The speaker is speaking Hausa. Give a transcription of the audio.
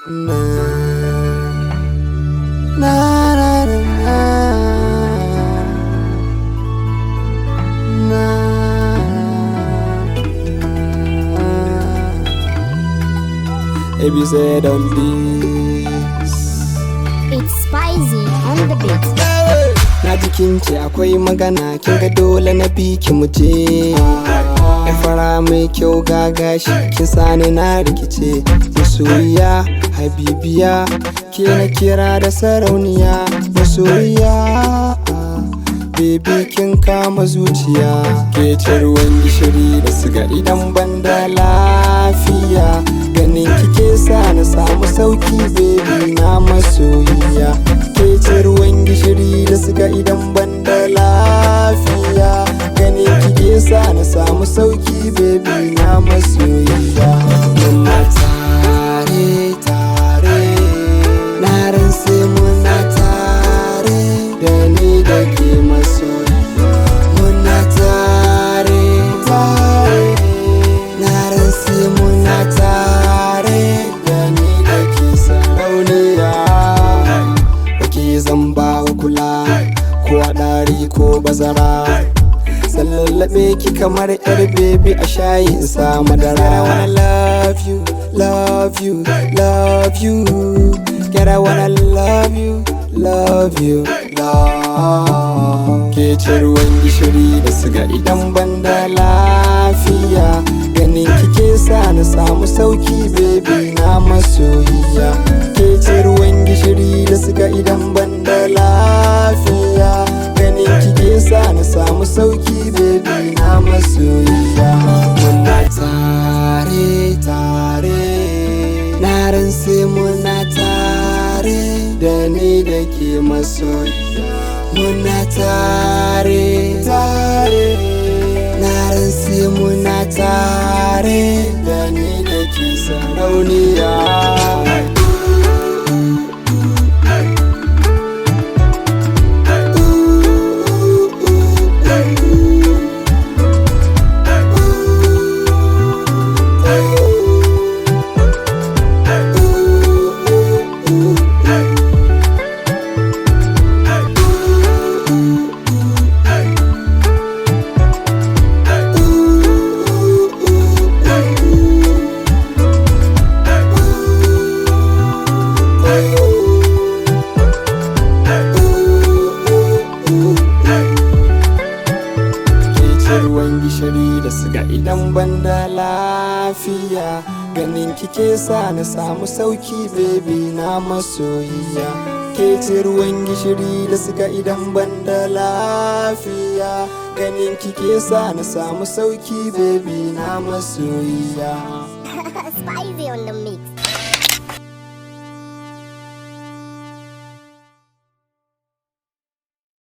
Na na na na na Baby said on this. It's spicy on the beat. Na jikinki akwai magana kin ga dole na bi ki muje. Ya fara mai kyau ga gashi kin sani na rikice. Masoyiya habibiya ke na kira da sarauniya. Masoyiya baby kin kama zuciya. Ke ce ruwan gishiri da siga idan ban da lafiya. Ganin kike sa na samu sauki baby na masoyiya. Ke ce ruwan gishiri da siga idan ban da lafiya. Ganin kike sa na samu sauki baby na masoyiya. Muna tare tare na ranse muna tare da ni da ke masoyiya. Muna tare tare na ranse muna tare da ni da ke sarauniya. Wake zan ba wa kula ko a ɗari ko bazara. Sallallaɓe ki kamar yar baby a shayi in sa madara. I wanna love you, love you, love you. Girl, I wanna love you, love you, love. Ke ce ruwan gishiri da siga idan ban da lafiya. Ganin kike sa na samu sauki baby na masoyiya. Ke ce ruwan gishiri da siga idan ban da lafiya. Ganin kike sa na samu sauki baby na masoyiya. Muna tare tare na ranse muna tare da ni da ke masoyiya. Muna tare tare na ranse muna tare da ni da ke sarauniya. Ruwan gishiri da siga idan ban da lafiya. Ganin kike sa na samu sauki baby na masoyiya. Ke ce ruwan gishiri da siga idan ban da lafiya. Ganin kike sa na samu sauki baby na masoyiya. Spicy on the mix.